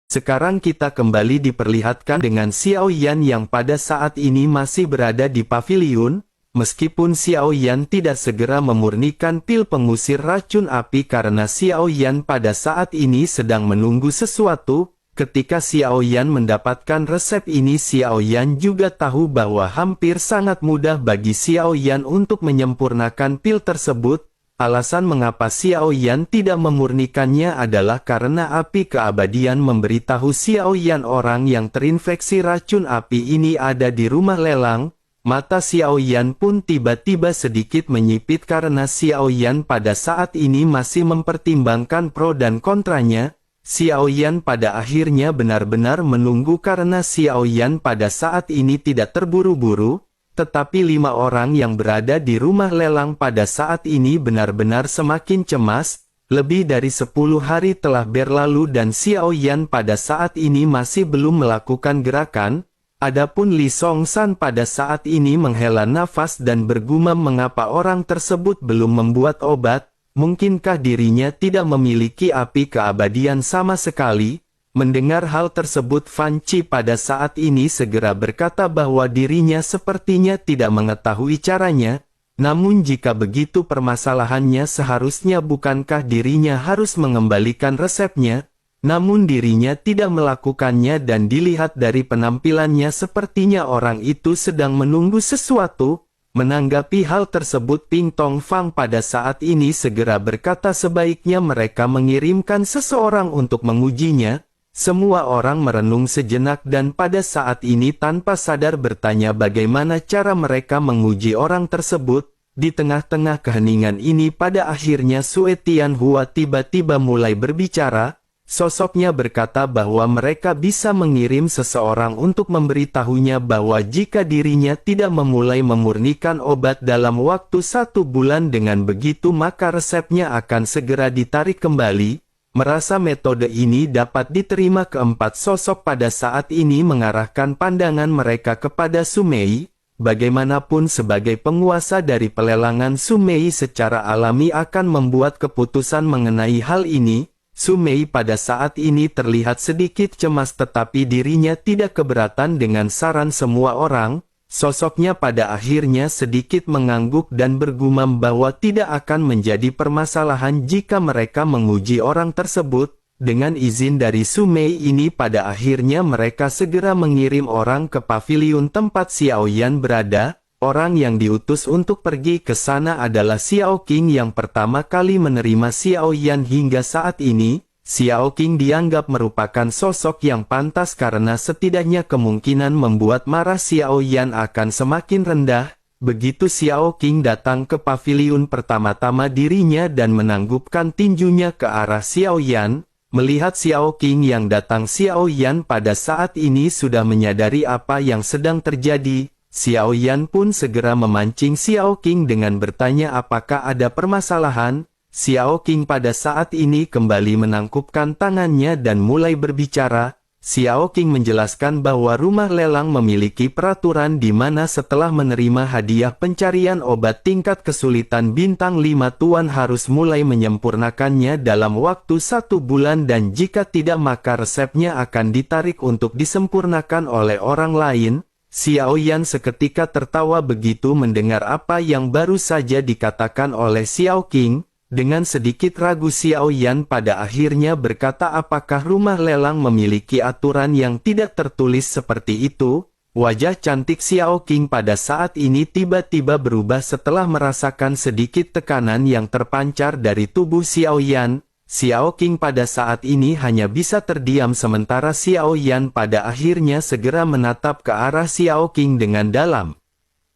Sekarang kita kembali diperlihatkan dengan Xiao Yan yang pada saat ini masih berada di paviliun, meskipun Xiao Yan tidak segera memurnikan pil pengusir racun api karena Xiao Yan pada saat ini sedang menunggu sesuatu. Ketika Xiao Yan mendapatkan resep ini, Xiao Yan juga tahu bahwa hampir sangat mudah bagi Xiao Yan untuk menyempurnakan pil tersebut. Alasan mengapa Xiao Yan tidak memurnikannya adalah karena api keabadian memberitahu Xiao Yan orang yang terinfeksi racun api ini ada di rumah lelang. Mata Xiao Yan pun tiba-tiba sedikit menyipit karena Xiao Yan pada saat ini masih mempertimbangkan pro dan kontranya. Xiao Yan pada akhirnya benar-benar menunggu karena Xiao Yan pada saat ini tidak terburu-buru. Tetapi 5 orang yang berada di rumah lelang pada saat ini benar-benar semakin cemas. Lebih dari 10 hari telah berlalu dan Xiao Yan pada saat ini masih belum melakukan gerakan. Adapun Li Songshan pada saat ini menghela nafas dan bergumam mengapa orang tersebut belum membuat obat. Mungkinkah dirinya tidak memiliki api keabadian sama sekali? Mendengar hal tersebut, Fan Chi pada saat ini segera berkata bahwa dirinya sepertinya tidak mengetahui caranya. Namun jika begitu permasalahannya, seharusnya bukankah dirinya harus mengembalikan resepnya? Namun dirinya tidak melakukannya dan dilihat dari penampilannya sepertinya orang itu sedang menunggu sesuatu. Menanggapi hal tersebut, Ping Tong Fang pada saat ini segera berkata sebaiknya mereka mengirimkan seseorang untuk mengujinya. Semua orang merenung sejenak dan pada saat ini tanpa sadar bertanya bagaimana cara mereka menguji orang tersebut. Di tengah-tengah keheningan ini pada akhirnya Sue Tianhua tiba-tiba mulai berbicara. Sosoknya berkata bahwa mereka bisa mengirim seseorang untuk memberitahunya bahwa jika dirinya tidak memulai memurnikan obat dalam waktu 1 bulan, dengan begitu maka resepnya akan segera ditarik kembali. Merasa metode ini dapat diterima, keempat sosok pada saat ini mengarahkan pandangan mereka kepada Sumei. Bagaimanapun sebagai penguasa dari pelelangan, Sumei secara alami akan membuat keputusan mengenai hal ini. Sumei pada saat ini terlihat sedikit cemas tetapi dirinya tidak keberatan dengan saran semua orang. Sosoknya pada akhirnya sedikit mengangguk dan bergumam bahwa tidak akan menjadi permasalahan jika mereka menguji orang tersebut. Dengan izin dari Sumei ini pada akhirnya mereka segera mengirim orang ke paviliun tempat Xiao Yan berada. Orang yang diutus untuk pergi ke sana adalah Xiao Qing yang pertama kali menerima Xiao Yan hingga saat ini. Xiao Qing dianggap merupakan sosok yang pantas karena setidaknya kemungkinan membuat marah Xiao Yan akan semakin rendah. Begitu Xiao Qing datang ke paviliun, pertama-tama dirinya dan menanggupkan tinjunya ke arah Xiao Yan. Melihat Xiao Qing yang datang, Xiao Yan pada saat ini sudah menyadari apa yang sedang terjadi. Xiao Yan pun segera memancing Xiao Qing dengan bertanya apakah ada permasalahan. Xiao Qing pada saat ini kembali menangkupkan tangannya dan mulai berbicara. Xiao Qing menjelaskan bahwa rumah lelang memiliki peraturan di mana setelah menerima hadiah pencarian obat tingkat kesulitan bintang 5, Tuan harus mulai menyempurnakannya dalam waktu 1 bulan dan jika tidak maka resepnya akan ditarik untuk disempurnakan oleh orang lain. Xiao Yan seketika tertawa begitu mendengar apa yang baru saja dikatakan oleh Xiao Qing. Dengan sedikit ragu Xiao Yan pada akhirnya berkata apakah rumah lelang memiliki aturan yang tidak tertulis seperti itu? Wajah cantik Xiao Qing pada saat ini tiba-tiba berubah setelah merasakan sedikit tekanan yang terpancar dari tubuh Xiao Yan. Xiao Qing pada saat ini hanya bisa terdiam sementara Xiao Yan pada akhirnya segera menatap ke arah Xiao Qing dengan dalam.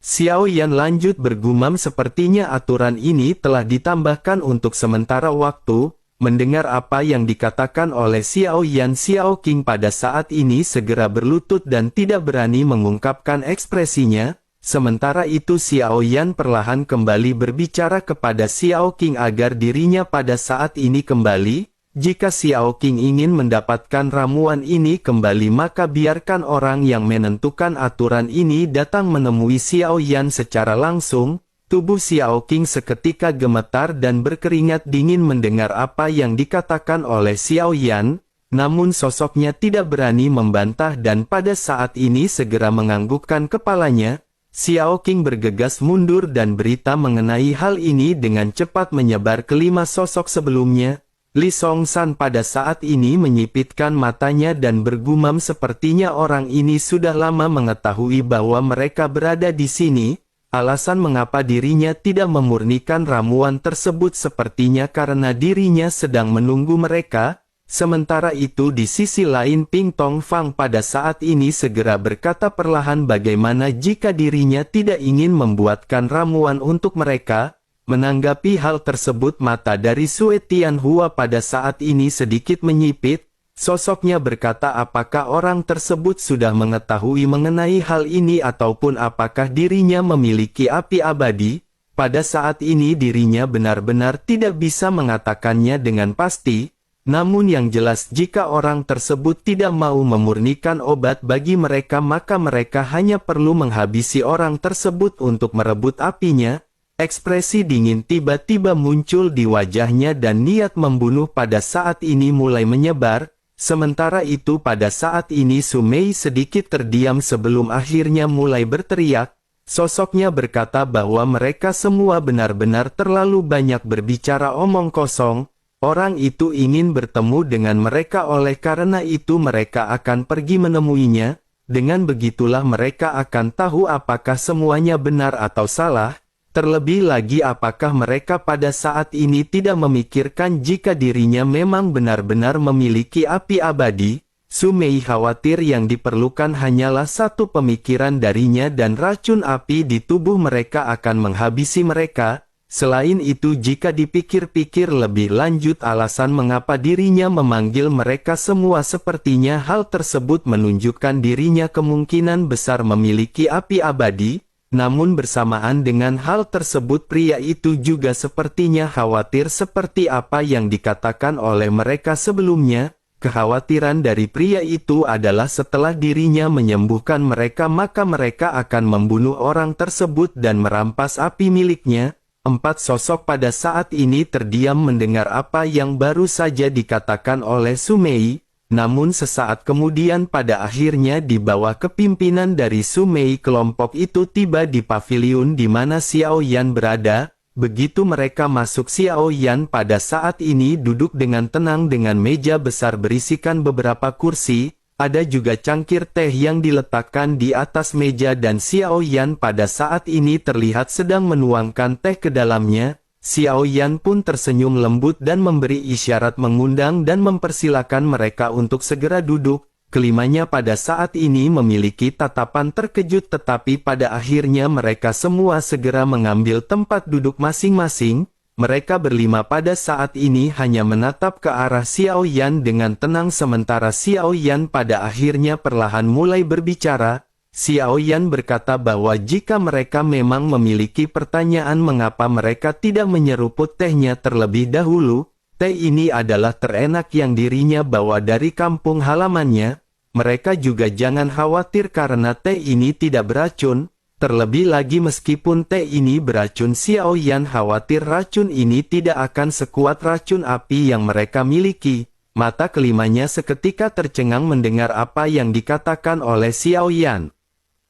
Xiao Yan lanjut bergumam sepertinya aturan ini telah ditambahkan untuk sementara waktu. Mendengar apa yang dikatakan oleh Xiao Yan, Xiao Qing pada saat ini segera berlutut dan tidak berani mengungkapkan ekspresinya. Sementara itu Xiao Yan perlahan kembali berbicara kepada Xiao Qing agar dirinya pada saat ini kembali. Jika Xiao Qing ingin mendapatkan ramuan ini kembali maka biarkan orang yang menentukan aturan ini datang menemui Xiao Yan secara langsung. Tubuh Xiao Qing seketika gemetar dan berkeringat dingin mendengar apa yang dikatakan oleh Xiao Yan. Namun sosoknya tidak berani membantah dan pada saat ini segera menganggukkan kepalanya. Xiao Qing bergegas mundur dan berita mengenai hal ini dengan cepat menyebar ke 5 sosok sebelumnya. Li Songshan pada saat ini menyipitkan matanya dan bergumam sepertinya orang ini sudah lama mengetahui bahwa mereka berada di sini. Alasan mengapa dirinya tidak memurnikan ramuan tersebut sepertinya karena dirinya sedang menunggu mereka. Sementara itu di sisi lain Ping Tongfang pada saat ini segera berkata perlahan bagaimana jika dirinya tidak ingin membuatkan ramuan untuk mereka. Menanggapi hal tersebut mata dari Sue Tianhua pada saat ini sedikit menyipit. Sosoknya berkata apakah orang tersebut sudah mengetahui mengenai hal ini ataupun apakah dirinya memiliki api abadi. Pada saat ini dirinya benar-benar tidak bisa mengatakannya dengan pasti. Namun yang jelas jika orang tersebut tidak mau memurnikan obat bagi mereka maka mereka hanya perlu menghabisi orang tersebut untuk merebut apinya. Ekspresi dingin tiba-tiba muncul di wajahnya dan niat membunuh pada saat ini mulai menyebar. Sementara itu pada saat ini Su Mei sedikit terdiam sebelum akhirnya mulai berteriak. Sosoknya berkata bahwa mereka semua benar-benar terlalu banyak berbicara omong kosong. Orang itu ingin bertemu dengan mereka oleh karena itu mereka akan pergi menemuinya. Dengan begitulah mereka akan tahu apakah semuanya benar atau salah. Terlebih lagi apakah mereka pada saat ini tidak memikirkan jika dirinya memang benar-benar memiliki api abadi. Su Mei khawatir yang diperlukan hanyalah satu pemikiran darinya dan racun api di tubuh mereka akan menghabisi mereka. Selain itu jika dipikir-pikir lebih lanjut alasan mengapa dirinya memanggil mereka semua sepertinya hal tersebut menunjukkan dirinya kemungkinan besar memiliki api abadi. Namun bersamaan dengan hal tersebut pria itu juga sepertinya khawatir seperti apa yang dikatakan oleh mereka sebelumnya. Kekhawatiran dari pria itu adalah setelah dirinya menyembuhkan mereka maka mereka akan membunuh orang tersebut dan merampas api miliknya. 4 sosok pada saat ini terdiam mendengar apa yang baru saja dikatakan oleh Su Mei. Namun sesaat kemudian pada akhirnya di bawah kepimpinan dari Su Mei kelompok itu tiba di paviliun di mana Xiao Yan berada. Begitu mereka masuk Xiao Yan pada saat ini duduk dengan tenang dengan meja besar berisikan beberapa kursi. Ada juga cangkir teh yang diletakkan di atas meja dan Xiao Yan pada saat ini terlihat sedang menuangkan teh ke dalamnya. Xiao Yan pun tersenyum lembut dan memberi isyarat mengundang dan mempersilakan mereka untuk segera duduk. Kelimanya pada saat ini memiliki tatapan terkejut tetapi pada akhirnya mereka semua segera mengambil tempat duduk masing-masing. Mereka berlima pada saat ini hanya menatap ke arah Xiao Yan dengan tenang sementara Xiao Yan pada akhirnya perlahan mulai berbicara. Xiao Yan berkata bahwa jika mereka memang memiliki pertanyaan mengapa mereka tidak menyeruput tehnya terlebih dahulu, teh ini adalah terenak yang dirinya bawa dari kampung halamannya. Mereka juga jangan khawatir karena teh ini tidak beracun. Terlebih lagi meskipun teh ini beracun Xiao Yan khawatir racun ini tidak akan sekuat racun api yang mereka miliki. Mata kelimanya seketika tercengang mendengar apa yang dikatakan oleh Xiao Yan.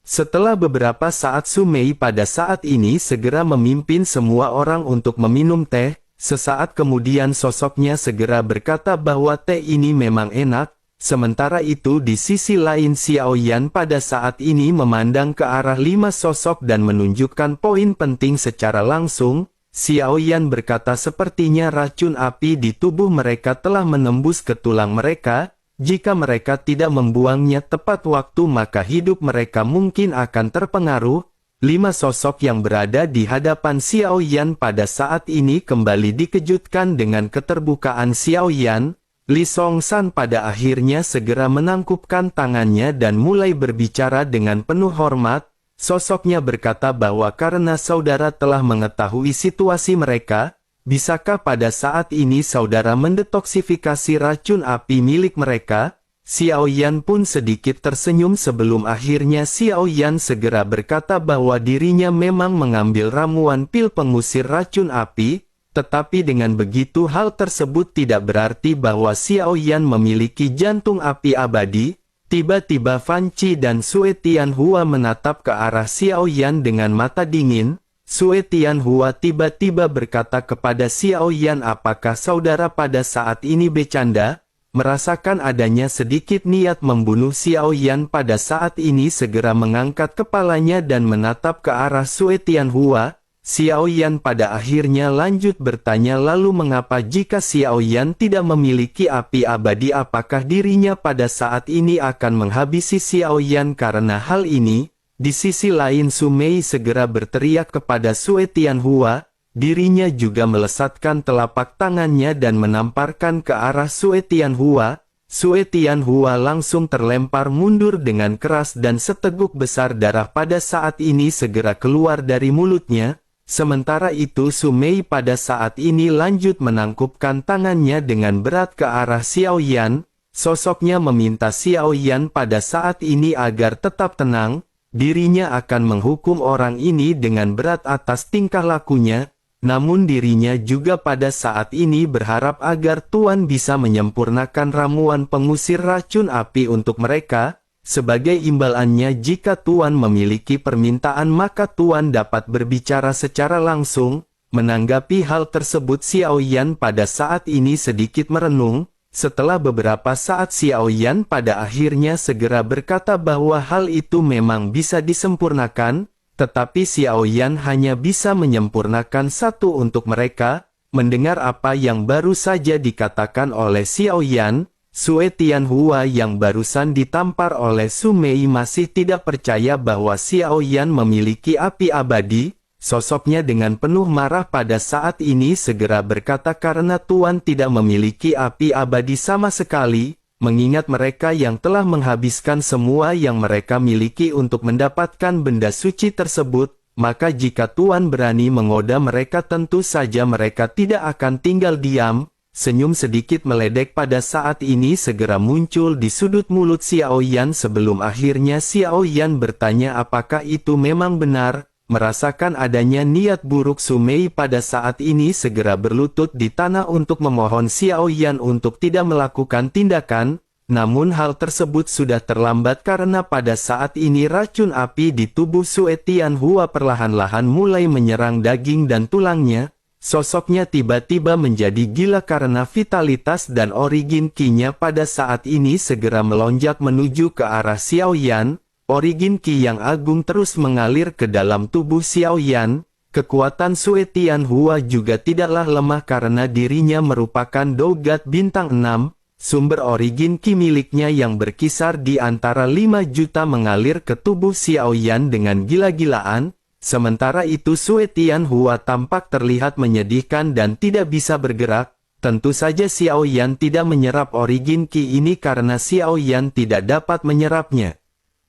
Setelah beberapa saat Su Mei pada saat ini segera memimpin semua orang untuk meminum teh, sesaat kemudian sosoknya segera berkata bahwa teh ini memang enak, sementara itu di sisi lain Xiao Yan pada saat ini memandang ke arah 5 sosok dan menunjukkan poin penting secara langsung. Xiao Yan berkata sepertinya racun api di tubuh mereka telah menembus ke tulang mereka. Jika mereka tidak membuangnya tepat waktu maka hidup mereka mungkin akan terpengaruh. 5 sosok yang berada di hadapan Xiao Yan pada saat ini kembali dikejutkan dengan keterbukaan Xiao Yan. Li Songshan pada akhirnya segera menangkupkan tangannya dan mulai berbicara dengan penuh hormat. Sosoknya berkata bahwa karena saudara telah mengetahui situasi mereka, bisakah pada saat ini saudara mendetoksifikasi racun api milik mereka? Xiao Yan pun sedikit tersenyum sebelum akhirnya Xiao Yan segera berkata bahwa dirinya memang mengambil ramuan pil pengusir racun api. Tetapi dengan begitu hal tersebut tidak berarti bahwa Xiao Yan memiliki jantung api abadi. Tiba-tiba Fan Qi dan Sue Tianhua menatap ke arah Xiao Yan dengan mata dingin. Sue Tianhua tiba-tiba berkata kepada Xiao Yan, apakah saudara pada saat ini bercanda? Merasakan adanya sedikit niat membunuh Xiao Yan pada saat ini segera mengangkat kepalanya dan menatap ke arah Sue Tianhua. Xiao Yan pada akhirnya lanjut bertanya, lalu mengapa jika Xiao Yan tidak memiliki api abadi, apakah dirinya pada saat ini akan menghabisi Xiao Yan karena hal ini? Di sisi lain Su Mei segera berteriak kepada Sue Tianhua, dirinya juga melesatkan telapak tangannya dan menamparkan ke arah Sue Tianhua. Sue Tianhua langsung terlempar mundur dengan keras dan seteguk besar darah pada saat ini segera keluar dari mulutnya. Sementara itu Su Mei pada saat ini lanjut menangkupkan tangannya dengan berat ke arah Xiao Yan. Sosoknya meminta Xiao Yan pada saat ini agar tetap tenang. Dirinya akan menghukum orang ini dengan berat atas tingkah lakunya. Namun dirinya juga pada saat ini berharap agar Tuan bisa menyempurnakan ramuan pengusir racun api untuk mereka. Sebagai imbalannya, jika Tuan memiliki permintaan maka Tuan dapat berbicara secara langsung. Menanggapi hal tersebut Xiao Yan pada saat ini sedikit merenung. Setelah beberapa saat Xiao Yan pada akhirnya segera berkata bahwa hal itu memang bisa disempurnakan. Tetapi Xiao Yan hanya bisa menyempurnakan satu untuk mereka. Mendengar apa yang baru saja dikatakan oleh Xiao Yan, Sue Tianhua yang barusan ditampar oleh Su Mei masih tidak percaya bahwa Xiao Yan memiliki api abadi. Sosoknya dengan penuh marah pada saat ini segera berkata, karena Tuan tidak memiliki api abadi sama sekali, mengingat mereka yang telah menghabiskan semua yang mereka miliki untuk mendapatkan benda suci tersebut, maka jika Tuan berani menggoda mereka tentu saja mereka tidak akan tinggal diam. Senyum sedikit meledek pada saat ini segera muncul di sudut mulut Xiao Yan sebelum akhirnya Xiao Yan bertanya apakah itu memang benar. Merasakan adanya niat buruk Su Mei pada saat ini segera berlutut di tanah untuk memohon Xiao Yan untuk tidak melakukan tindakan. Namun hal tersebut sudah terlambat karena pada saat ini racun api di tubuh Sue Tianhua perlahan-lahan mulai menyerang daging dan tulangnya. Sosoknya tiba-tiba menjadi gila karena vitalitas dan origin Qi-nya pada saat ini segera melonjak menuju ke arah Xiao Yan. Origin Qi yang agung terus mengalir ke dalam tubuh Xiao Yan. Kekuatan Sue Tianhua juga tidaklah lemah karena dirinya merupakan Dogat bintang 6. Sumber origin Qi miliknya yang berkisar di antara 5 juta mengalir ke tubuh Xiao Yan dengan gila-gilaan. Sementara itu Sue Tianhua tampak terlihat menyedihkan dan tidak bisa bergerak. Tentu saja Xiao Yan tidak menyerap origin Qi ini karena Xiao Yan tidak dapat menyerapnya.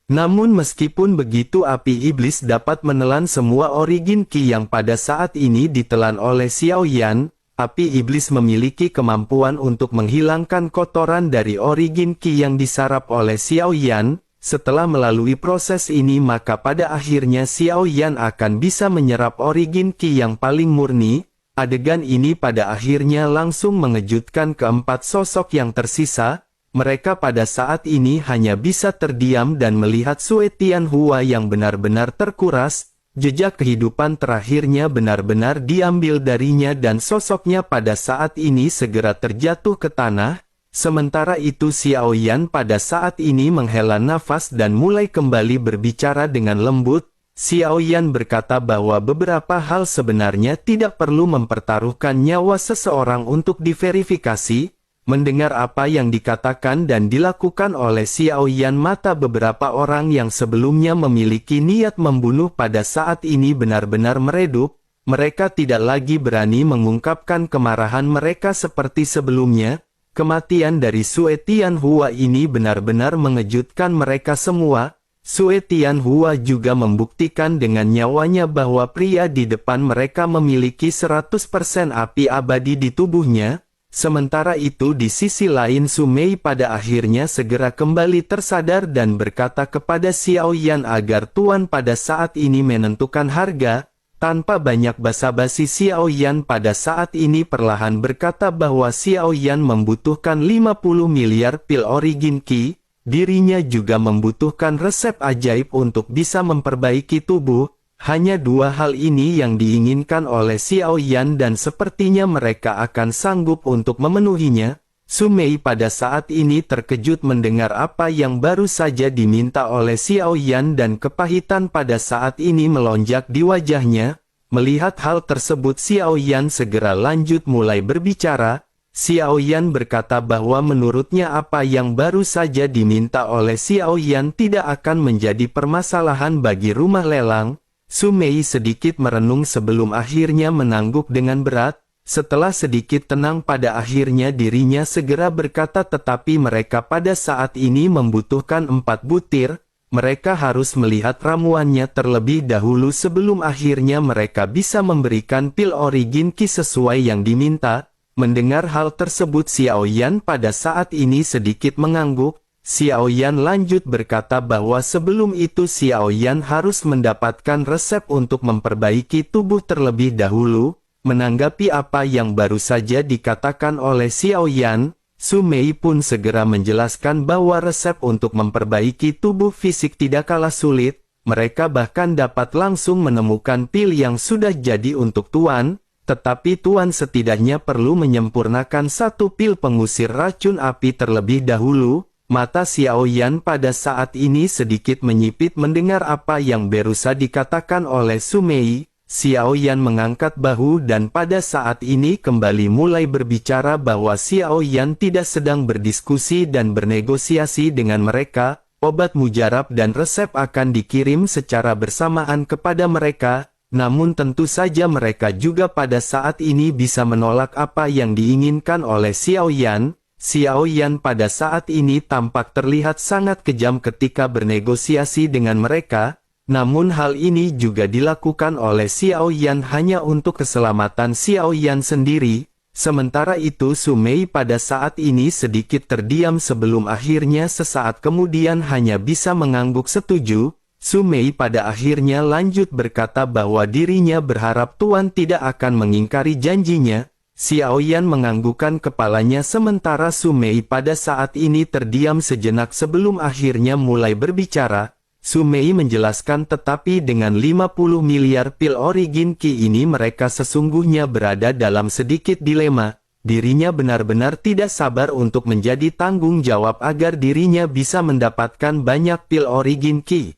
Namun meskipun begitu api iblis dapat menelan semua origin Qi yang pada saat ini ditelan oleh Xiao Yan. Api iblis memiliki kemampuan untuk menghilangkan kotoran dari origin Qi yang diserap oleh Xiao Yan. Setelah melalui proses ini maka pada akhirnya Xiao Yan akan bisa menyerap origin Qi yang paling murni. Adegan ini pada akhirnya langsung mengejutkan keempat sosok yang tersisa. Mereka pada saat ini hanya bisa terdiam dan melihat Sue Tianhua yang benar-benar terkuras. Jejak kehidupan terakhirnya benar-benar diambil darinya dan sosoknya pada saat ini segera terjatuh ke tanah. Sementara itu Xiao Yan pada saat ini menghela nafas dan mulai kembali berbicara dengan lembut. Xiao Yan berkata bahwa beberapa hal sebenarnya tidak perlu mempertaruhkan nyawa seseorang untuk diverifikasi. Mendengar apa yang dikatakan dan dilakukan oleh Xiao Yan, mata beberapa orang yang sebelumnya memiliki niat membunuh pada saat ini benar-benar meredup. Mereka tidak lagi berani mengungkapkan kemarahan mereka seperti sebelumnya. Kematian dari Sue Tianhua ini benar-benar mengejutkan mereka semua. Sue Tianhua juga membuktikan dengan nyawanya bahwa pria di depan mereka memiliki 100% api abadi di tubuhnya. Sementara itu di sisi lain Su Mei pada akhirnya segera kembali tersadar dan berkata kepada Xiao Yan agar Tuan pada saat ini menentukan harga. Tanpa banyak basa-basi, Xiao Yan pada saat ini perlahan berkata bahwa Xiao Yan membutuhkan 50 miliar pil origin Qi. Dirinya juga membutuhkan resep ajaib untuk bisa memperbaiki tubuh. Hanya dua hal ini yang diinginkan oleh Xiao Yan dan sepertinya mereka akan sanggup untuk memenuhinya. Su Mei pada saat ini terkejut mendengar apa yang baru saja diminta oleh Xiao Yan dan kepahitan pada saat ini melonjak di wajahnya. Melihat hal tersebut, Xiao Yan segera lanjut mulai berbicara. Xiao Yan berkata bahwa menurutnya apa yang baru saja diminta oleh Xiao Yan tidak akan menjadi permasalahan bagi rumah lelang. Su Mei sedikit merenung sebelum akhirnya mengangguk dengan berat. Setelah sedikit tenang pada akhirnya dirinya segera berkata, tetapi mereka pada saat ini membutuhkan 4 butir. Mereka harus melihat ramuannya terlebih dahulu sebelum akhirnya mereka bisa memberikan pil origin Qi sesuai yang diminta. Mendengar hal tersebut, Xiao Yan pada saat ini sedikit mengangguk. Xiao Yan lanjut berkata bahwa sebelum itu Xiao Yan harus mendapatkan resep untuk memperbaiki tubuh terlebih dahulu. Menanggapi apa yang baru saja dikatakan oleh Xiao Yan, Su Mei pun segera menjelaskan bahwa resep untuk memperbaiki tubuh fisik tidak kalah sulit. Mereka bahkan dapat langsung menemukan pil yang sudah jadi untuk Tuan, tetapi Tuan setidaknya perlu menyempurnakan satu pil pengusir racun api terlebih dahulu. Mata Xiao Yan pada saat ini sedikit menyipit mendengar apa yang barusan dikatakan oleh Su Mei. Xiao Yan mengangkat bahu dan pada saat ini kembali mulai berbicara bahwa Xiao Yan tidak sedang berdiskusi dan bernegosiasi dengan mereka. Obat mujarab dan resep akan dikirim secara bersamaan kepada mereka, namun tentu saja mereka juga pada saat ini bisa menolak apa yang diinginkan oleh Xiao Yan. Xiao Yan pada saat ini tampak terlihat sangat kejam ketika bernegosiasi dengan mereka. Namun hal ini juga dilakukan oleh Xiao Yan hanya untuk keselamatan Xiao Yan sendiri. Sementara itu Su Mei pada saat ini sedikit terdiam sebelum akhirnya sesaat kemudian hanya bisa mengangguk setuju. Su Mei pada akhirnya lanjut berkata bahwa dirinya berharap Tuan tidak akan mengingkari janjinya. Xiao Yan menganggukkan kepalanya sementara Su Mei pada saat ini terdiam sejenak sebelum akhirnya mulai berbicara. Su Mei menjelaskan, tetapi dengan 50 miliar pil origin Qi ini mereka sesungguhnya berada dalam sedikit dilema. Dirinya benar-benar tidak sabar untuk menjadi tanggung jawab agar dirinya bisa mendapatkan banyak pil origin Qi.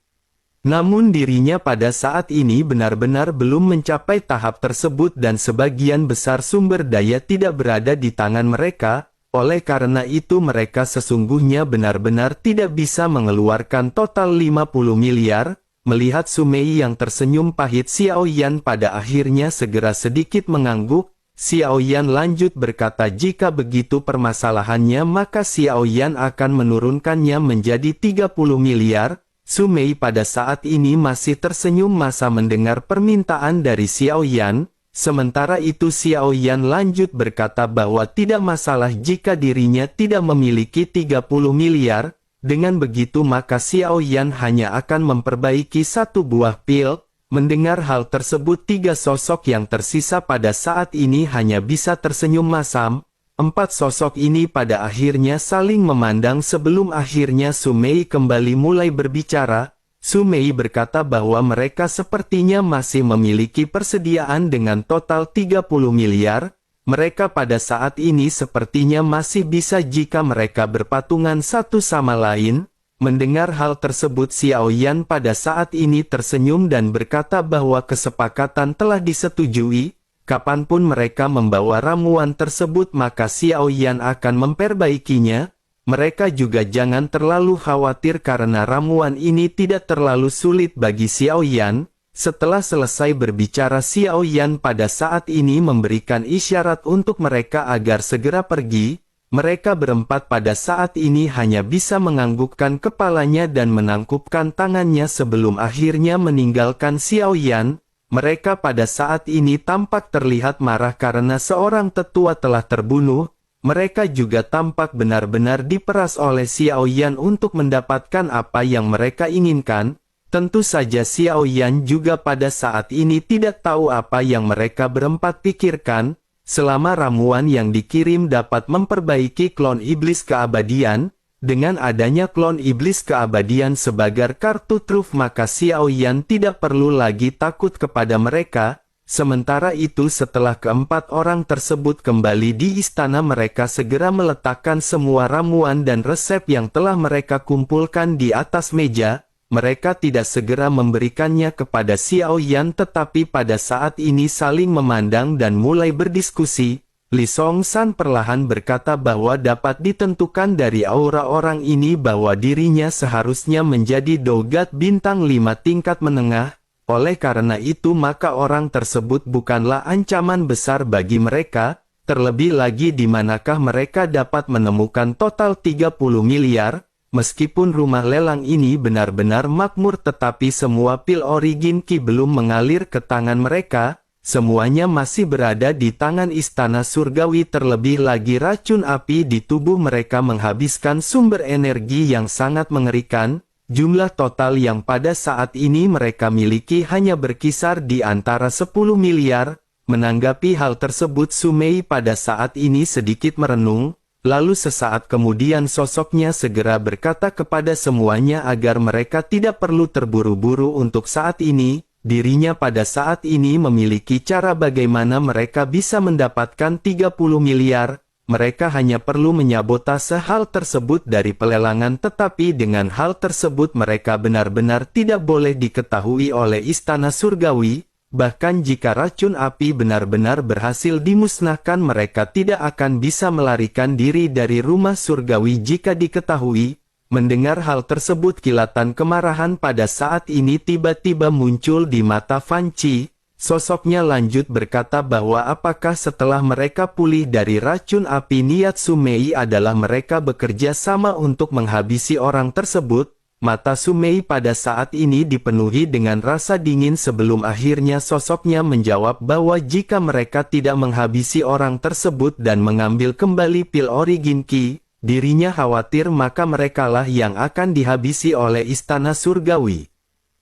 Namun dirinya pada saat ini benar-benar belum mencapai tahap tersebut dan sebagian besar sumber daya tidak berada di tangan mereka. Oleh karena itu mereka sesungguhnya benar-benar tidak bisa mengeluarkan total 50 miliar. Melihat Su Mei yang tersenyum pahit, Xiao Yan pada akhirnya segera sedikit mengangguk. Xiao Yan lanjut berkata, jika begitu permasalahannya maka Xiao Yan akan menurunkannya menjadi 30 miliar. Su Mei pada saat ini masih tersenyum masa mendengar permintaan dari Xiao Yan. Sementara itu Xiao Yan lanjut berkata bahwa tidak masalah jika dirinya tidak memiliki 30 miliar. Dengan begitu maka Xiao Yan hanya akan memperbaiki satu buah pil. Mendengar hal tersebut, tiga sosok yang tersisa pada saat ini hanya bisa tersenyum masam. Empat sosok ini pada akhirnya saling memandang sebelum akhirnya Su Mei kembali mulai berbicara. Su Mei berkata bahwa mereka sepertinya masih memiliki persediaan dengan total 30 miliar. Mereka pada saat ini sepertinya masih bisa jika mereka berpatungan satu sama lain. Mendengar hal tersebut, Xiao Yan pada saat ini tersenyum dan berkata bahwa kesepakatan telah disetujui. Kapanpun mereka membawa ramuan tersebut maka Xiao Yan akan memperbaikinya. Mereka juga jangan terlalu khawatir karena ramuan ini tidak terlalu sulit bagi Xiao Yan. Setelah selesai berbicara, Xiao Yan pada saat ini memberikan isyarat untuk mereka agar segera pergi. Mereka berempat pada saat ini hanya bisa menganggukkan kepalanya dan menangkupkan tangannya sebelum akhirnya meninggalkan Xiao Yan. Mereka pada saat ini tampak terlihat marah karena seorang tetua telah terbunuh. Mereka juga tampak benar-benar diperas oleh Xiao Yan untuk mendapatkan apa yang mereka inginkan. Tentu saja Xiao Yan juga pada saat ini tidak tahu apa yang mereka berempat pikirkan, selama ramuan yang dikirim dapat memperbaiki klon iblis keabadian. Dengan adanya klon iblis keabadian sebagai kartu truf maka Xiao Yan tidak perlu lagi takut kepada mereka. Sementara itu setelah keempat orang tersebut kembali di istana mereka segera meletakkan semua ramuan dan resep yang telah mereka kumpulkan di atas meja. Mereka tidak segera memberikannya kepada Xiao Yan tetapi pada saat ini saling memandang dan mulai berdiskusi. Li Songshan perlahan berkata bahwa dapat ditentukan dari aura orang ini bahwa dirinya seharusnya menjadi dogat bintang 5 tingkat menengah. Oleh karena itu maka orang tersebut bukanlah ancaman besar bagi mereka, terlebih lagi di manakah mereka dapat menemukan total 30 miliar, meskipun rumah lelang ini benar-benar makmur tetapi semua pil origin Qi belum mengalir ke tangan mereka, semuanya masih berada di tangan istana surgawi terlebih lagi racun api di tubuh mereka menghabiskan sumber energi yang sangat mengerikan. Jumlah total yang pada saat ini mereka miliki hanya berkisar di antara 10 miliar. Menanggapi hal tersebut Su Mei pada saat ini sedikit merenung, lalu sesaat kemudian sosoknya segera berkata kepada semuanya agar mereka tidak perlu terburu-buru untuk saat ini. Dirinya pada saat ini memiliki cara bagaimana mereka bisa mendapatkan 30 miliar. Mereka hanya perlu menyabotase hal tersebut dari pelelangan tetapi dengan hal tersebut mereka benar-benar tidak boleh diketahui oleh istana surgawi, bahkan jika racun api benar-benar berhasil dimusnahkan mereka tidak akan bisa melarikan diri dari rumah surgawi jika diketahui. Mendengar hal tersebut kilatan kemarahan pada saat ini tiba-tiba muncul di mata Fan Qi. Sosoknya lanjut berkata bahwa apakah setelah mereka pulih dari racun api niat Su Mei adalah mereka bekerja sama untuk menghabisi orang tersebut. Mata Su Mei pada saat ini dipenuhi dengan rasa dingin sebelum akhirnya sosoknya menjawab bahwa jika mereka tidak menghabisi orang tersebut dan mengambil kembali pil origin Qi, dirinya khawatir maka merekalah yang akan dihabisi oleh istana surgawi.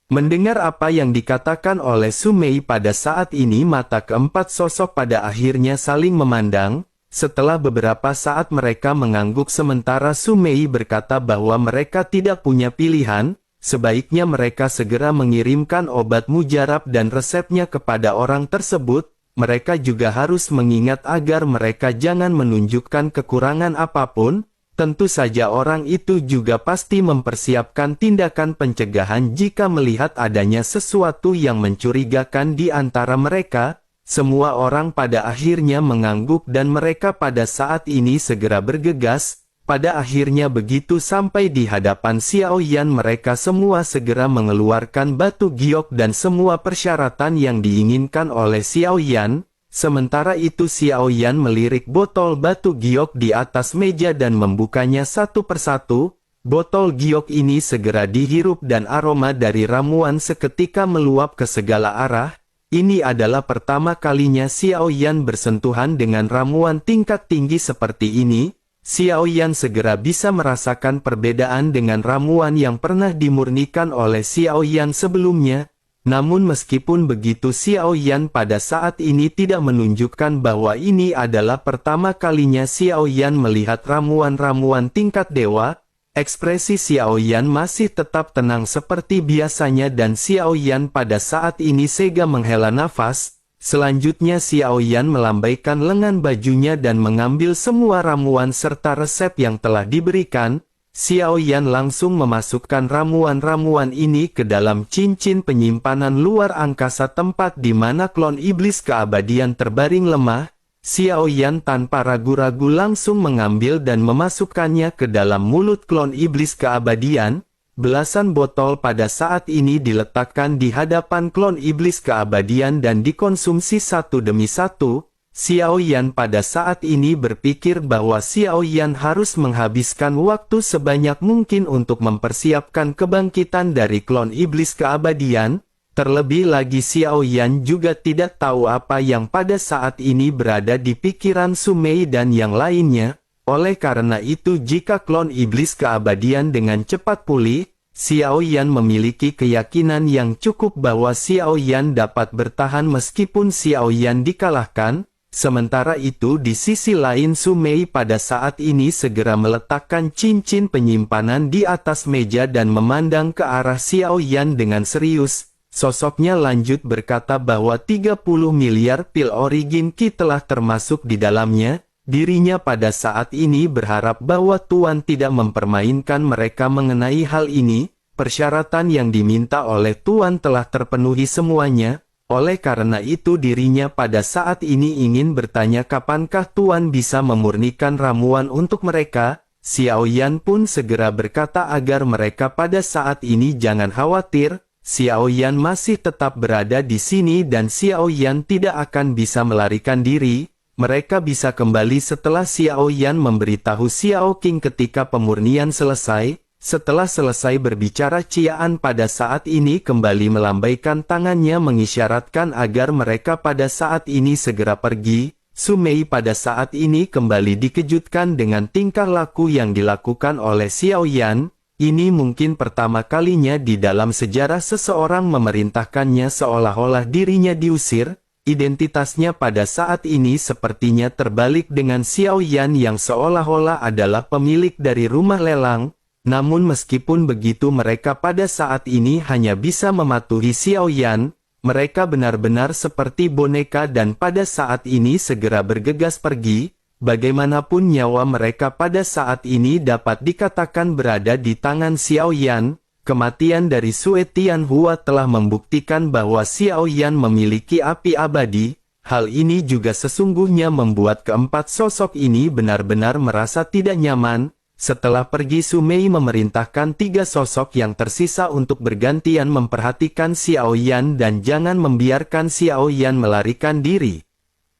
Mendengar apa yang dikatakan oleh Su Mei pada saat ini mata keempat sosok pada akhirnya saling memandang. Setelah beberapa saat mereka mengangguk sementara Su Mei berkata bahwa mereka tidak punya pilihan, sebaiknya mereka segera mengirimkan obat mujarab dan resepnya kepada orang tersebut. Mereka juga harus mengingat agar mereka jangan menunjukkan kekurangan apapun. Tentu saja orang itu juga pasti mempersiapkan tindakan pencegahan jika melihat adanya sesuatu yang mencurigakan di antara mereka. Semua orang pada akhirnya mengangguk dan mereka pada saat ini segera bergegas. Pada akhirnya begitu sampai di hadapan Xiao Yan mereka semua segera mengeluarkan batu giok dan semua persyaratan yang diinginkan oleh Xiao Yan. Sementara itu Xiao Yan melirik botol batu giok di atas meja dan membukanya satu persatu. Botol giok ini segera dihirup dan aroma dari ramuan seketika meluap ke segala arah. Ini adalah pertama kalinya Xiao Yan bersentuhan dengan ramuan tingkat tinggi seperti ini. Xiao Yan segera bisa merasakan perbedaan dengan ramuan yang pernah dimurnikan oleh Xiao Yan sebelumnya. Namun meskipun begitu Xiao Yan pada saat ini tidak menunjukkan bahwa ini adalah pertama kalinya Xiao Yan melihat ramuan-ramuan tingkat dewa. Ekspresi Xiao Yan masih tetap tenang seperti biasanya dan Xiao Yan pada saat ini segera menghela nafas. Selanjutnya Xiao Yan melambaikan lengan bajunya dan mengambil semua ramuan serta resep yang telah diberikan. Xiao Yan langsung memasukkan ramuan-ramuan ini ke dalam cincin penyimpanan luar angkasa tempat di mana klon iblis keabadian terbaring lemah. Xiao Yan tanpa ragu-ragu langsung mengambil dan memasukkannya ke dalam mulut klon iblis keabadian. Belasan botol pada saat ini diletakkan di hadapan klon iblis keabadian dan dikonsumsi satu demi satu. Xiao Yan pada saat ini berpikir bahwa Xiao Yan harus menghabiskan waktu sebanyak mungkin untuk mempersiapkan kebangkitan dari klon iblis keabadian. Terlebih lagi Xiao Yan juga tidak tahu apa yang pada saat ini berada di pikiran Su Mei dan yang lainnya. Oleh karena itu jika klon iblis keabadian dengan cepat pulih, Xiao Yan memiliki keyakinan yang cukup bahwa Xiao Yan dapat bertahan meskipun Xiao Yan dikalahkan. Sementara itu di sisi lain Su Mei pada saat ini segera meletakkan cincin penyimpanan di atas meja dan memandang ke arah Xiao Yan dengan serius. Sosoknya lanjut berkata bahwa 30 miliar pil origin Qi telah termasuk di dalamnya. Dirinya pada saat ini berharap bahwa Tuan tidak mempermainkan mereka mengenai hal ini. Persyaratan yang diminta oleh Tuan telah terpenuhi semuanya. Oleh karena itu dirinya pada saat ini ingin bertanya kapankah Tuan bisa memurnikan ramuan untuk mereka. Xiao Yan pun segera berkata agar mereka pada saat ini jangan khawatir. Xiao Yan masih tetap berada di sini dan Xiao Yan tidak akan bisa melarikan diri. Mereka bisa kembali setelah Xiao Yan memberitahu Xiao Qing ketika pemurnian selesai. Setelah selesai berbicara, Cian pada saat ini kembali melambaikan tangannya mengisyaratkan agar mereka pada saat ini segera pergi. Su Mei pada saat ini kembali dikejutkan dengan tingkah laku yang dilakukan oleh Xiao Yan. Ini mungkin pertama kalinya di dalam sejarah seseorang memerintahkannya seolah-olah dirinya diusir. Identitasnya pada saat ini sepertinya terbalik dengan Xiao Yan yang seolah-olah adalah pemilik dari rumah lelang. Namun meskipun begitu mereka pada saat ini hanya bisa mematuhi Xiao Yan. Mereka benar-benar seperti boneka dan pada saat ini segera bergegas pergi. Bagaimanapun nyawa mereka pada saat ini dapat dikatakan berada di tangan Xiao Yan. Kematian dari Sue Tianhua telah membuktikan bahwa Xiao Yan memiliki api abadi. Hal ini juga sesungguhnya membuat keempat sosok ini benar-benar merasa tidak nyaman. Setelah pergi Su Mei memerintahkan 3 sosok yang tersisa untuk bergantian memperhatikan Xiao Yan dan jangan membiarkan Xiao Yan melarikan diri.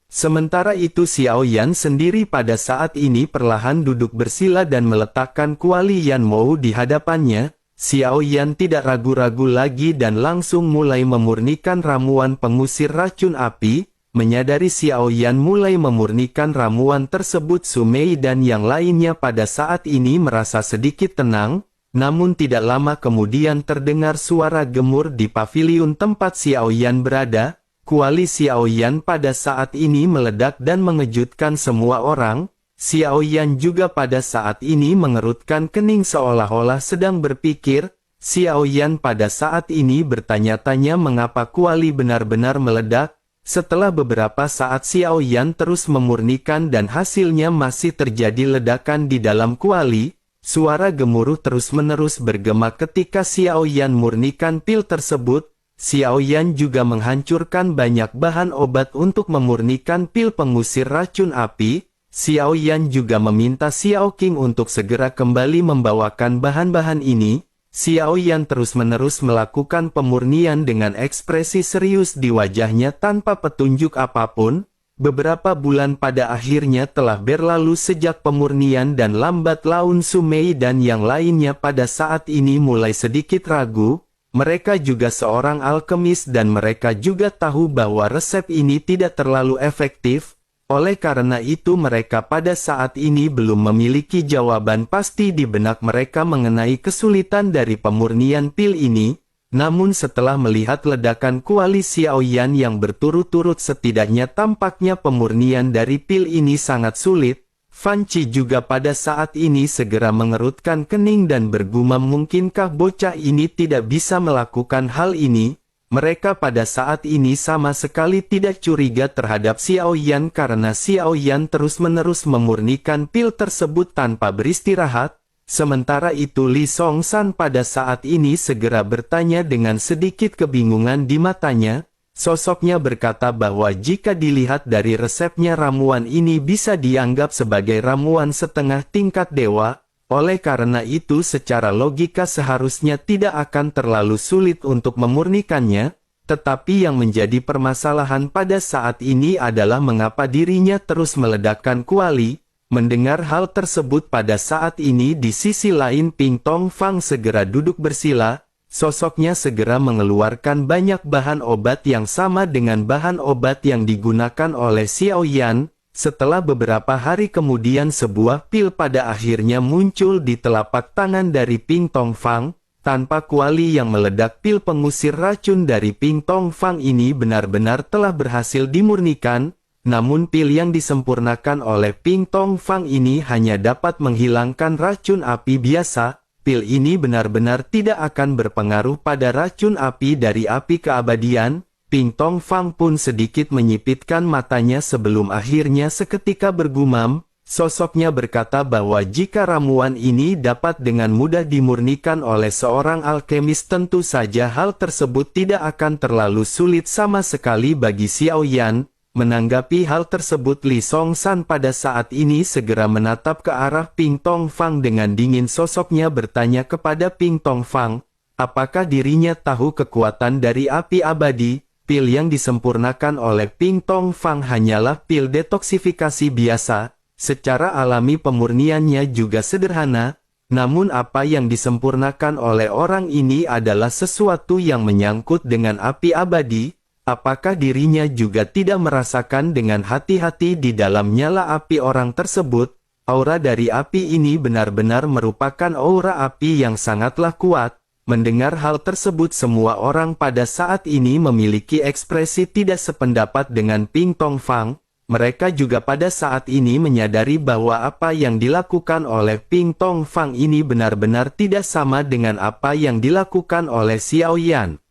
Sementara itu Xiao Yan sendiri pada saat ini perlahan duduk bersila dan meletakkan kuali Yan Mou di hadapannya. Xiao Yan tidak ragu-ragu lagi dan langsung mulai memurnikan ramuan pengusir racun api. Menyadari Xiao Yan mulai memurnikan ramuan tersebut, Su Mei dan yang lainnya pada saat ini merasa sedikit tenang. Namun tidak lama kemudian terdengar suara gemur di paviliun tempat Xiao Yan berada. Kuali Xiao Yan pada saat ini meledak dan mengejutkan semua orang. Xiao Yan juga pada saat ini mengerutkan kening seolah-olah sedang berpikir. Xiao Yan pada saat ini bertanya-tanya mengapa kuali benar-benar meledak. Setelah beberapa saat Xiao Yan terus memurnikan dan hasilnya masih terjadi ledakan di dalam kuali. Suara gemuruh terus-menerus bergema ketika Xiao Yan murnikan pil tersebut. Xiao Yan juga menghancurkan banyak bahan obat untuk memurnikan pil pengusir racun api. Xiao Yan juga meminta Xiao Qing untuk segera kembali membawakan bahan-bahan ini. Xiao Yan terus-menerus melakukan pemurnian dengan ekspresi serius di wajahnya tanpa petunjuk apapun. Beberapa bulan pada akhirnya telah berlalu sejak pemurnian dan lambat laun Su Mei dan yang lainnya pada saat ini mulai sedikit ragu. Mereka juga seorang alkemis dan mereka juga tahu bahwa resep ini tidak terlalu efektif. Oleh karena itu mereka pada saat ini belum memiliki jawaban pasti di benak mereka mengenai kesulitan dari pemurnian pil ini. Namun setelah melihat ledakan kuali Xiao Yan yang berturut-turut setidaknya tampaknya pemurnian dari pil ini sangat sulit. Fan Qi juga pada saat ini segera mengerutkan kening dan bergumam mungkinkah bocah ini tidak bisa melakukan hal ini. Mereka pada saat ini sama sekali tidak curiga terhadap Xiao Yan karena Xiao Yan terus-menerus memurnikan pil tersebut tanpa beristirahat. Sementara itu Li Songshan pada saat ini segera bertanya dengan sedikit kebingungan di matanya. Sosoknya berkata bahwa jika dilihat dari resepnya ramuan ini bisa dianggap sebagai ramuan setengah tingkat dewa. Oleh karena itu secara logika seharusnya tidak akan terlalu sulit untuk memurnikannya, tetapi yang menjadi permasalahan pada saat ini adalah mengapa dirinya terus meledakkan kuali. Mendengar hal tersebut pada saat ini di sisi lain Ping Tong Fang segera duduk bersila, sosoknya segera mengeluarkan banyak bahan obat yang sama dengan bahan obat yang digunakan oleh Xiao Yan. Setelah beberapa hari kemudian sebuah pil pada akhirnya muncul di telapak tangan dari Ping Tong Fang. Tanpa kuali yang meledak, pil pengusir racun dari Ping Tong Fang ini benar-benar telah berhasil dimurnikan, namun pil yang disempurnakan oleh Ping Tong Fang ini hanya dapat menghilangkan racun api biasa. Pil ini benar-benar tidak akan berpengaruh pada racun api dari api keabadian. Ping Tong Fang pun sedikit menyipitkan matanya sebelum akhirnya seketika bergumam. Sosoknya berkata bahwa jika ramuan ini dapat dengan mudah dimurnikan oleh seorang alkemis, tentu saja hal tersebut tidak akan terlalu sulit sama sekali bagi Xiao Yan. Menanggapi hal tersebut, Li Songshan pada saat ini segera menatap ke arah Ping Tong Fang dengan dingin. Sosoknya bertanya kepada Ping Tong Fang, apakah dirinya tahu kekuatan dari api abadi? Pil yang disempurnakan oleh Ping Tong Fang hanyalah pil detoksifikasi biasa. Secara alami pemurniannya juga sederhana, namun apa yang disempurnakan oleh orang ini adalah sesuatu yang menyangkut dengan api abadi. Apakah dirinya juga tidak merasakan dengan hati-hati di dalam nyala api orang tersebut? Aura dari api ini benar-benar merupakan aura api yang sangatlah kuat. Mendengar hal tersebut, semua orang pada saat ini memiliki ekspresi tidak sependapat dengan Ping Tong Fang. Mereka juga pada saat ini menyadari bahwa apa yang dilakukan oleh Ping Tong Fang ini benar-benar tidak sama dengan apa yang dilakukan oleh Xiao Yan.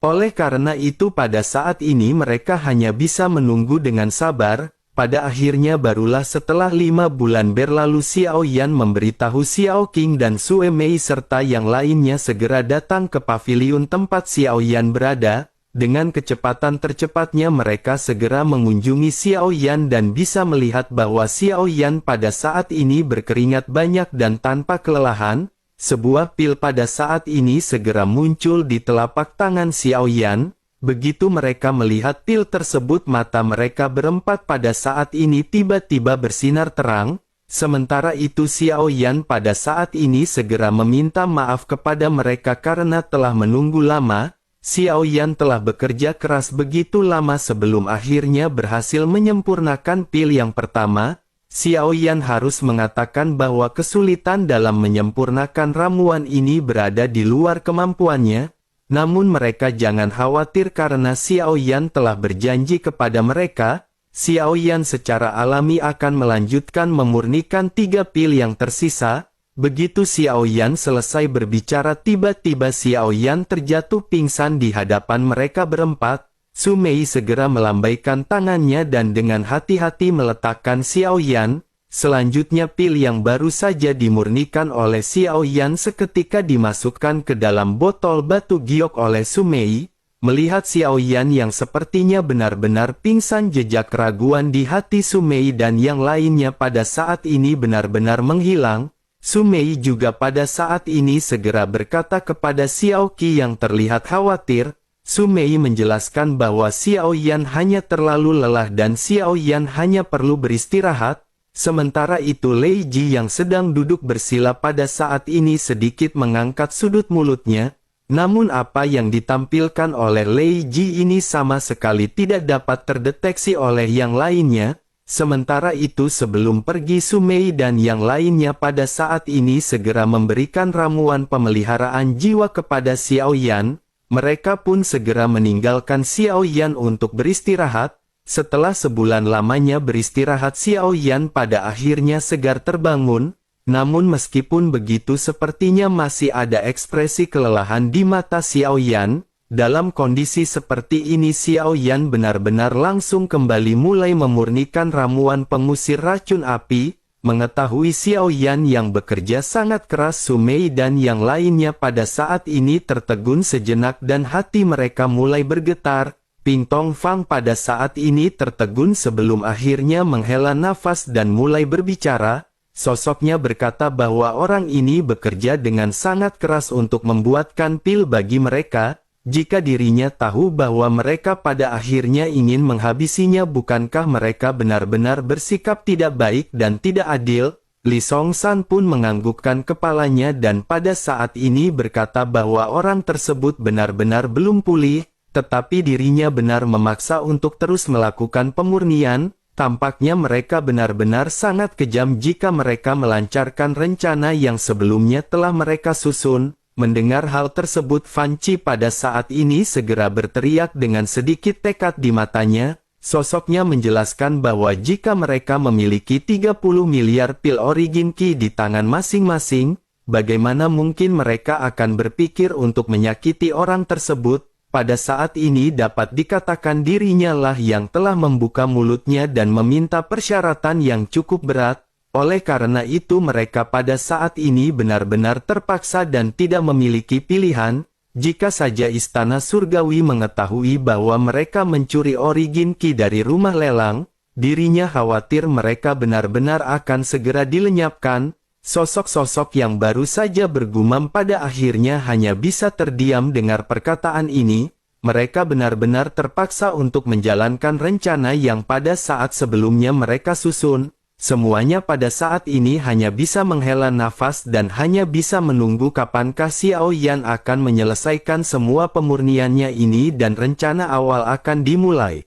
Oleh karena itu pada saat ini mereka hanya bisa menunggu dengan sabar. Pada akhirnya barulah setelah 5 bulan berlalu Xiao Yan memberitahu Xiao Qing dan Sue Mei serta yang lainnya segera datang ke paviliun tempat Xiao Yan berada. Dengan kecepatan tercepatnya mereka segera mengunjungi Xiao Yan dan bisa melihat bahwa Xiao Yan pada saat ini berkeringat banyak dan tanpa kelelahan. Sebuah pil pada saat ini segera muncul di telapak tangan Xiao Yan. Begitu mereka melihat pil tersebut, mata mereka berempat pada saat ini tiba-tiba bersinar terang. Sementara itu Xiao Yan pada saat ini segera meminta maaf kepada mereka karena telah menunggu lama. Xiao Yan telah bekerja keras begitu lama sebelum akhirnya berhasil menyempurnakan pil yang pertama. Xiao Yan harus mengatakan bahwa kesulitan dalam menyempurnakan ramuan ini berada di luar kemampuannya. Namun mereka jangan khawatir karena Xiao Yan telah berjanji kepada mereka. Xiao Yan secara alami akan melanjutkan memurnikan 3 pil yang tersisa. Begitu Xiao Yan selesai berbicara, tiba-tiba Xiao Yan terjatuh pingsan di hadapan mereka berempat. Su Mei segera melambaikan tangannya dan dengan hati-hati meletakkan Xiao Yan. Selanjutnya pil yang baru saja dimurnikan oleh Xiao Yan seketika dimasukkan ke dalam botol batu giok oleh Su Mei. Melihat Xiao Yan yang sepertinya benar-benar pingsan, jejak keraguan di hati Su Mei dan yang lainnya pada saat ini benar-benar menghilang. Su Mei juga pada saat ini segera berkata kepada Xiao Qi yang terlihat khawatir. Su Mei menjelaskan bahwa Xiao Yan hanya terlalu lelah dan Xiao Yan hanya perlu beristirahat. Sementara itu Lei Ji yang sedang duduk bersila pada saat ini sedikit mengangkat sudut mulutnya. Namun apa yang ditampilkan oleh Lei Ji ini sama sekali tidak dapat terdeteksi oleh yang lainnya. Sementara itu sebelum pergi, Su Mei dan yang lainnya pada saat ini segera memberikan ramuan pemeliharaan jiwa kepada Xiao Yan. Mereka pun segera meninggalkan Xiao Yan untuk beristirahat. Setelah sebulan lamanya beristirahat, Xiao Yan pada akhirnya segar terbangun. Namun meskipun begitu sepertinya masih ada ekspresi kelelahan di mata Xiao Yan. Dalam kondisi seperti ini Xiao Yan benar-benar langsung kembali mulai memurnikan ramuan pengusir racun api. Mengetahui Xiao Yan yang bekerja sangat keras, Su Mei dan yang lainnya pada saat ini tertegun sejenak dan hati mereka mulai bergetar. Ping Tong Fang pada saat ini tertegun sebelum akhirnya menghela nafas dan mulai berbicara. Sosoknya berkata bahwa orang ini bekerja dengan sangat keras untuk membuatkan pil bagi mereka. Jika dirinya tahu bahwa mereka pada akhirnya ingin menghabisinya, bukankah mereka benar-benar bersikap tidak baik dan tidak adil? Li Songshan pun menganggukkan kepalanya dan pada saat ini berkata bahwa orang tersebut benar-benar belum pulih, tetapi dirinya benar memaksa untuk terus melakukan pemurnian. Tampaknya mereka benar-benar sangat kejam jika mereka melancarkan rencana yang sebelumnya telah mereka susun. Mendengar hal tersebut, Fan Chi pada saat ini segera berteriak dengan sedikit tekad di matanya. Sosoknya menjelaskan bahwa jika mereka memiliki 30 miliar pil Origin Ki di tangan masing-masing, bagaimana mungkin mereka akan berpikir untuk menyakiti orang tersebut. Pada saat ini dapat dikatakan dirinya lah yang telah membuka mulutnya dan meminta persyaratan yang cukup berat. Oleh karena itu mereka pada saat ini benar-benar terpaksa dan tidak memiliki pilihan. Jika saja Istana Surgawi mengetahui bahwa mereka mencuri Origin Ki dari rumah lelang, dirinya khawatir mereka benar-benar akan segera dilenyapkan. Sosok-sosok yang baru saja bergumam pada akhirnya hanya bisa terdiam dengar perkataan ini. Mereka benar-benar terpaksa untuk menjalankan rencana yang pada saat sebelumnya mereka susun. Semuanya pada saat ini hanya bisa menghela nafas dan hanya bisa menunggu kapankah Xiao Yan akan menyelesaikan semua pemurniannya ini dan rencana awal akan dimulai.